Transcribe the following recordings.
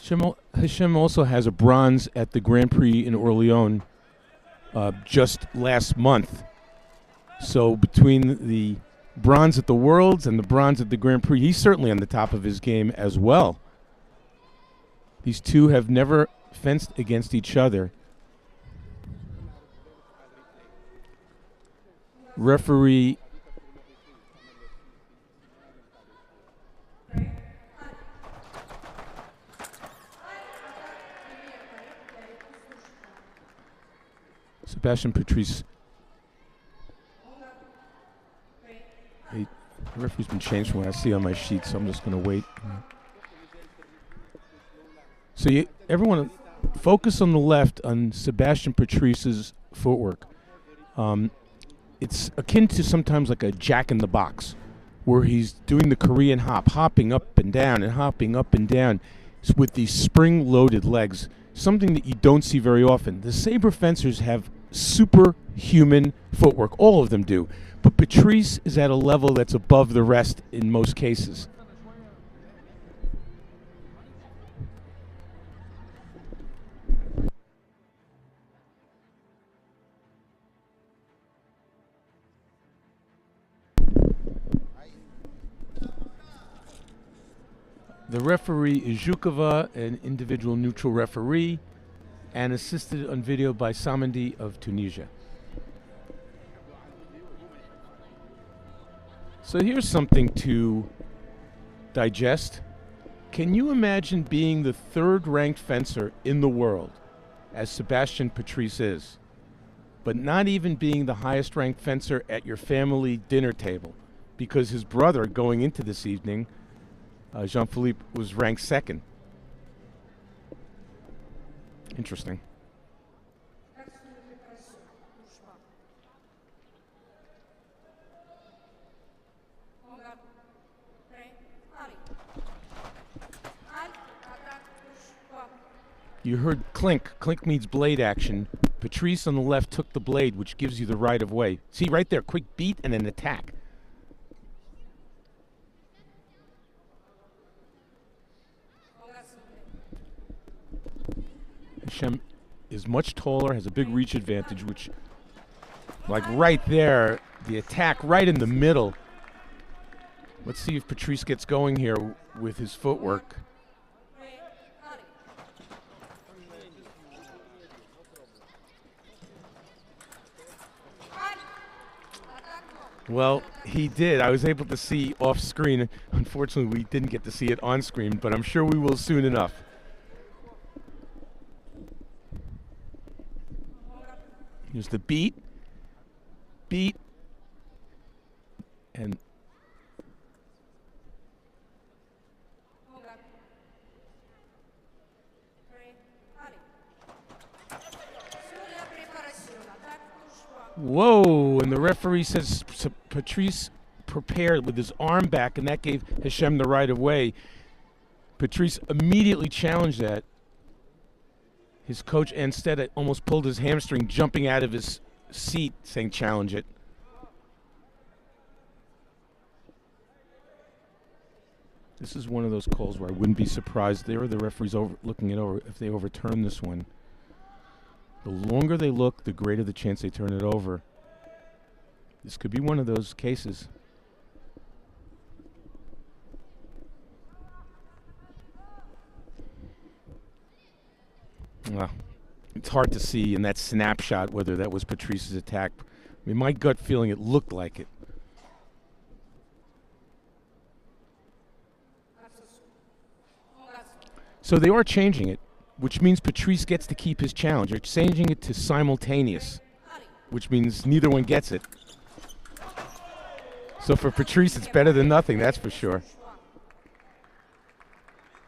Hesham also has a bronze at the Grand Prix in Orléans just last month. So between the bronze at the Worlds and the bronze at the Grand Prix, he's certainly on the top of his game as well. These two have never fenced against each other. Referee Sébastien Patrice. The referee's been changed from what I see on my sheet, so I'm just going to wait. So everyone focus on the left on Sébastien Patrice's footwork. It's akin to sometimes like a jack in the box, where he's doing the Korean hop, hopping up and down and hopping up and down with these spring-loaded legs, something that you don't see very often. The Sabre fencers have superhuman footwork, all of them do, but Patrice is at a level that's above the rest in most cases. The referee is Zhukova, an individual neutral referee, and assisted on video by Samandi of Tunisia. So here's something to digest. Can you imagine being the third-ranked fencer in the world, as Sébastien Patrice is, but not even being the highest-ranked fencer at your family dinner table, because his brother going into this evening, Jean-Philippe, was ranked second. Interesting. You heard clink. Clink means blade action. Patrice on the left took the blade, which gives you the right of way. See right there, quick beat and an attack. Hesham is much taller, has a big reach advantage, which, like right there, the attack right in the middle. Let's see if Patrice gets going here with his footwork. Well, he did. I was able to see off screen. Unfortunately, we didn't get to see it on screen, but I'm sure we will soon enough. Here's the beat, and whoa, and the referee says Patrice prepared with his arm back, and that gave Hesham the right of way. Patrice immediately challenged that. His coach instead almost pulled his hamstring, jumping out of his seat, saying, "Challenge it." This is one of those calls where I wouldn't be surprised there. The referee's looking it over. If they overturn this one, the longer they look, the greater the chance they turn it over. This could be one of those cases. Well, it's hard to see in that snapshot whether that was Patrice's attack. I mean, my gut feeling, it looked like it. So they are changing it, which means Patrice gets to keep his challenge. They're changing it to simultaneous, which means neither one gets it. So for Patrice, it's better than nothing, that's for sure.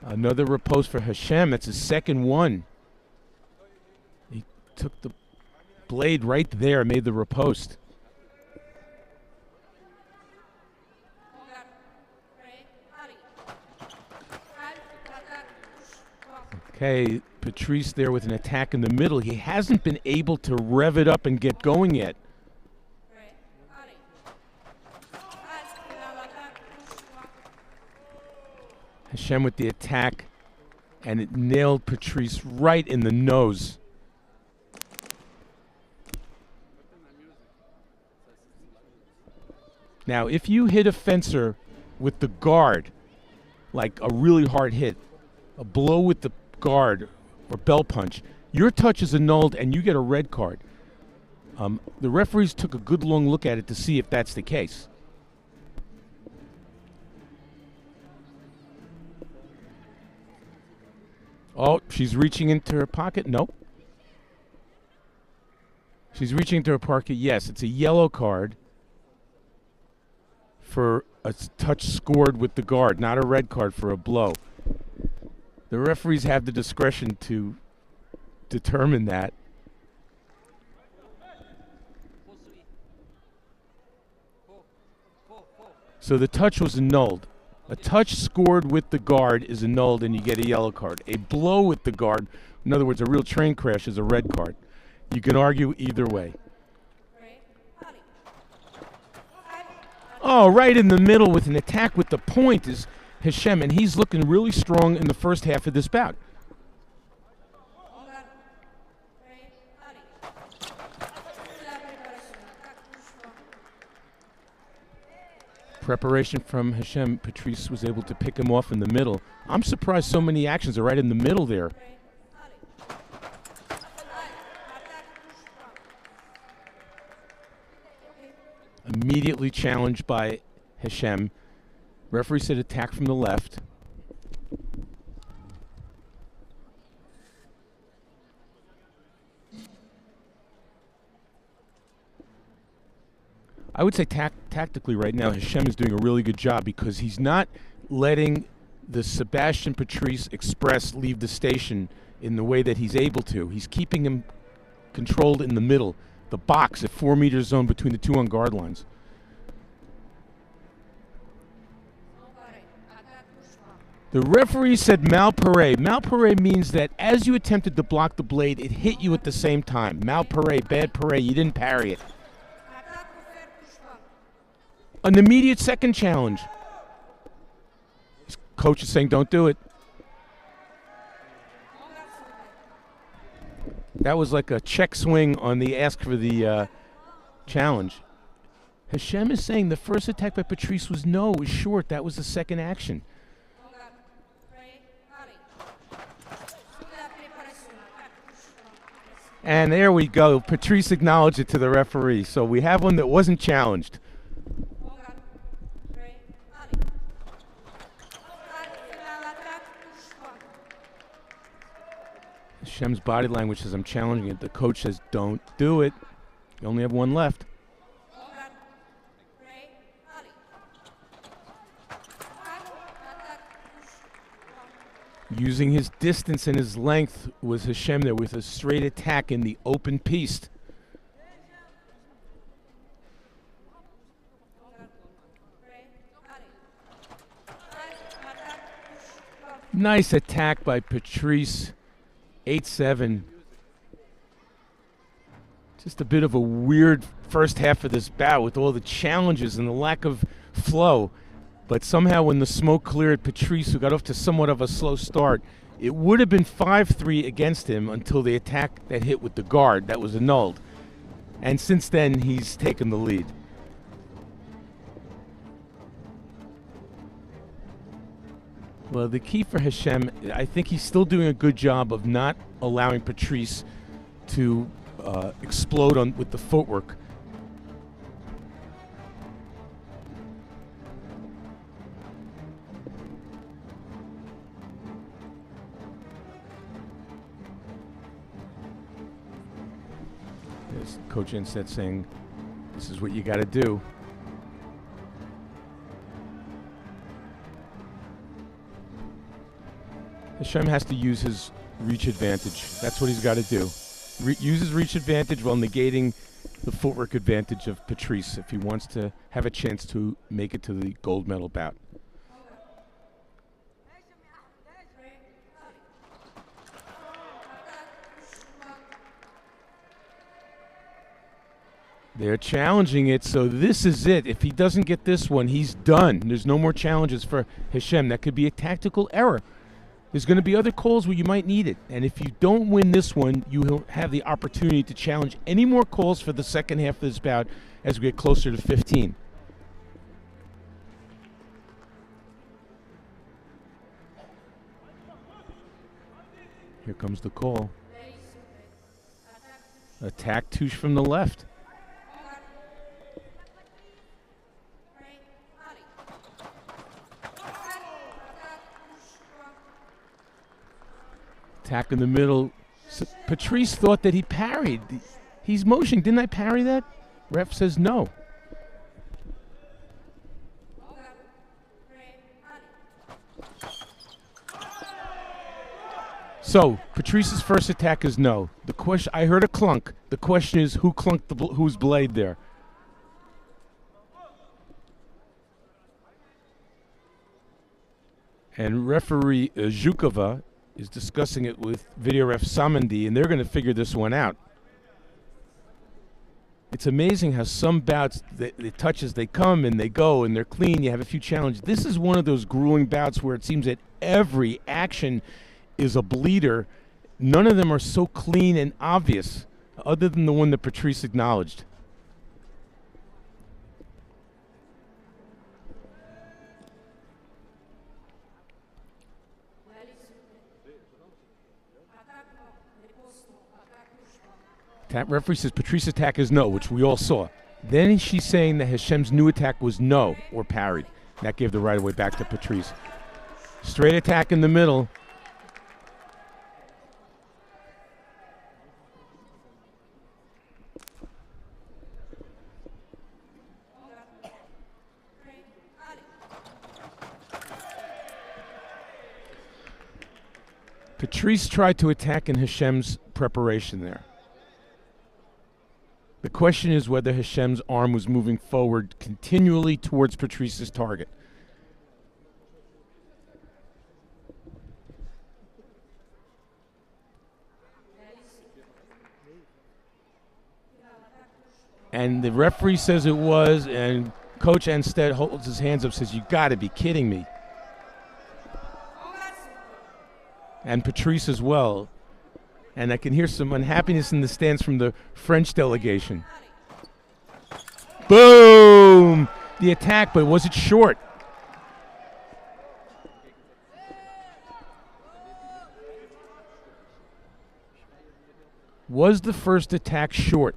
Another riposte for Hesham. That's his second one. He took the blade right there, made the riposte. Okay, Patrice there with an attack in the middle. He hasn't been able to rev it up and get going yet. Hesham with the attack. and it nailed Patrice right in the nose. Now, if you hit a fencer with the guard, like a really hard hit, a blow with the guard or bell punch, your touch is annulled and you get a red card. The referees took a good long look at it to see if that's the case. Oh, she's reaching into her pocket. Nope. She's reaching into her pocket. Yes, it's a yellow card for a touch scored with the guard, not a red card for a blow. The referees have the discretion to determine that. So the touch was annulled. A touch scored with the guard is annulled and you get a yellow card. A blow with the guard, in other words, a real train crash, is a red card. You can argue either way. Oh, right in the middle with an attack with the point is Hesham, and he's looking really strong in the first half of this bout. Preparation from Hesham. Patrice was able to pick him off in the middle. I'm surprised so many actions are right in the middle there. Immediately challenged by Hesham. Referee said attack from the left. I would say tactically right now, Hesham is doing a really good job because he's not letting the Sébastien Patrice Express leave the station in the way that he's able to. He's keeping him controlled in the middle, the box at 4 meter zone between the two on guard lines. The referee said malparé. Malparé means that as you attempted to block the blade, it hit you at the same time. Malparé, bad paré, you didn't parry it. An immediate second challenge. His coach is saying don't do it. That was like a check swing on the ask for the challenge. Hesham is saying the first attack by Patrice was no, it was short. That was the second action. And there we go. Patrice acknowledged it to the referee. So we have one that wasn't challenged. Hesham's body language says I'm challenging it. The coach says don't do it. You only have one left. Using his distance and his length was Hesham there with a straight attack in the open piste. Nice attack by Patrice. 8-7. Just a bit of a weird first half of this bout with all the challenges and the lack of flow. But somehow when the smoke cleared, Patrice, who got off to somewhat of a slow start, it would have been 5-3 against him until the attack that hit with the guard that was annulled. And since then, he's taken the lead. Well, the key for Hesham, I think he's still doing a good job of not allowing Patrice to explode with the footwork. As Coach Instead saying, this is what you got to do. Hesham has to use his reach advantage. That's what he's got to do. Use his reach advantage while negating the footwork advantage of Patrice if he wants to have a chance to make it to the gold medal bout. They're challenging it, so this is it. If he doesn't get this one, he's done. There's no more challenges for Hesham. That could be a tactical error. There's going to be other calls where you might need it. And if you don't win this one, you will have the opportunity to challenge any more calls for the second half of this bout as we get closer to 15. Here comes the call. Attack touche from the left. Attack in the middle. Patrice thought that he parried. He's motioning. Didn't I parry that? Ref says no. So Patrice's first attack is no. The question, I heard a clunk. The question is, who clunked whose blade there? And referee Zhukova is discussing it with video ref Samandi, and they're going to figure this one out. It's amazing how some bouts, the touches, they come and they go and they're clean. You have a few challenges. This is one of those grueling bouts where it seems that every action is a bleeder. None of them are so clean and obvious, other than the one that Patrice acknowledged. Referee says Patrice's attack is no, which we all saw. Then she's saying that Hesham's new attack was no, or parried. That gave the right of way back to Patrice. Straight attack in the middle. Patrice tried to attack in Hesham's preparation there. The question is whether Hesham's arm was moving forward continually towards Patrice's target. And the referee says it was, and Coach Anstead holds his hands up, says, "You gotta be kidding me." And Patrice as well. And I can hear some unhappiness in the stands from the French delegation. Boom! The attack, but was it short? Was the first attack short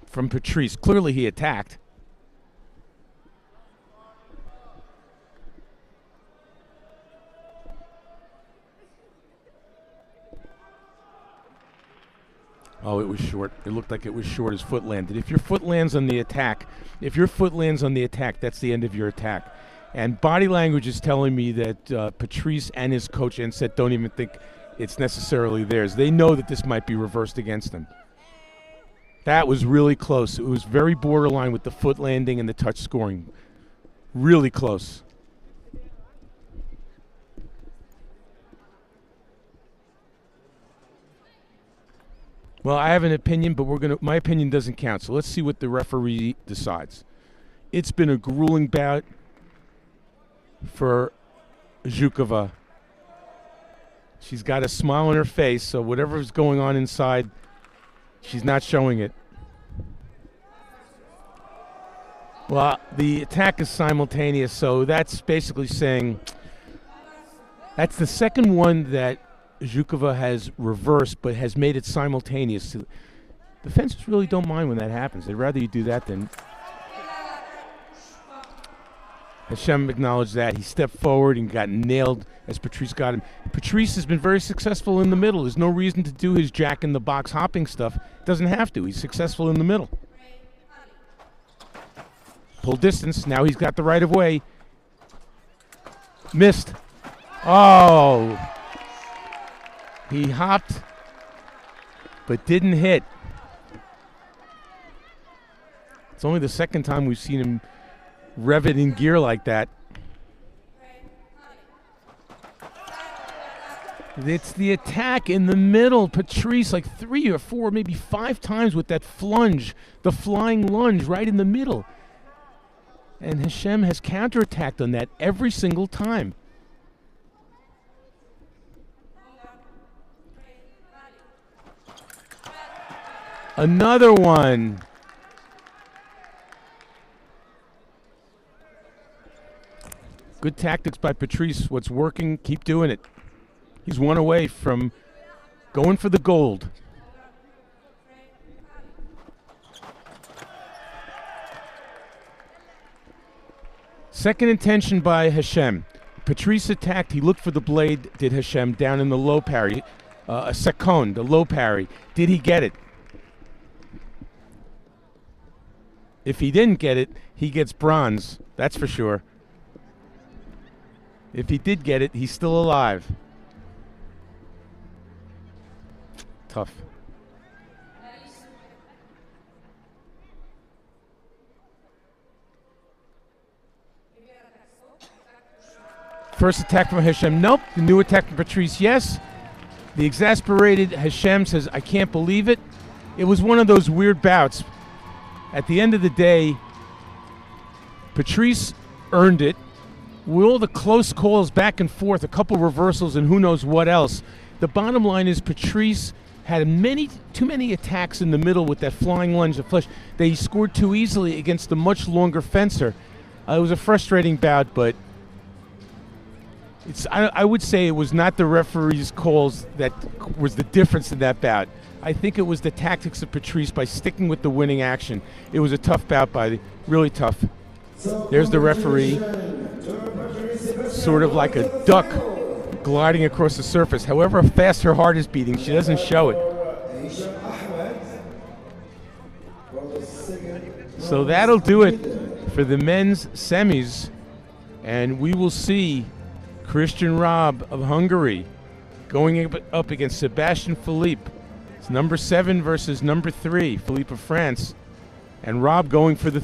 from Patrice? Clearly he attacked. Oh, it was short. It looked like it was short. His foot landed. If your foot lands on the attack, that's the end of your attack. And body language is telling me that Patrice and his coach Anset don't even think it's necessarily theirs. They know that this might be reversed against them. That was really close. It was very borderline with the foot landing and the touch scoring. Really close. Well, I have an opinion, but my opinion doesn't count. So let's see what the referee decides. It's been a grueling bout for Zhukova. She's got a smile on her face, so whatever's going on inside, she's not showing it. Well, the attack is simultaneous, so that's basically saying that's the second one that Zhukova has reversed, but has made it simultaneous. The fencers really don't mind when that happens. They'd rather you do that than... Hesham acknowledged that. He stepped forward and got nailed as Patrice got him. Patrice has been very successful in the middle. There's no reason to do his jack-in-the-box hopping stuff. Doesn't have to. He's successful in the middle. Pull distance. Now he's got the right of way. Missed. Oh! He hopped, but didn't hit. It's only the second time we've seen him rev it in gear like that. It's the attack in the middle. Patrice, like 3 or 4, maybe 5 times with that flunge, the flying lunge right in the middle. And Hesham has counterattacked on that every single time. Another one. Good tactics by Patrice. What's working, keep doing it. He's one away from going for the gold. Second intention by Hesham. Patrice attacked, he looked for the blade, did Hesham, down in the low parry. A second, the low parry. Did he get it? If he didn't get it, he gets bronze, that's for sure. If he did get it, he's still alive. Tough. First attack from Hesham, nope. The new attack from Patrice, yes. The exasperated Hesham says, I can't believe it. It was one of those weird bouts. At the end of the day, Patrice earned it. With all the close calls back and forth, a couple reversals and who knows what else. The bottom line is Patrice had too many attacks in the middle with that flying lunge of flesh. They scored too easily against the much longer fencer. It was a frustrating bout, but I would say it was not the referee's calls that was the difference in that bout. I think it was the tactics of Patrice by sticking with the winning action. It was a tough bout really tough. There's the referee, sort of like a duck gliding across the surface. However fast her heart is beating, she doesn't show it. So that'll do it for the men's semis, and we will see Krisztián Rabb of Hungary going up against Sébastien Philippe. It's number 7 versus number 3, Philippe of France, and Rabb going for the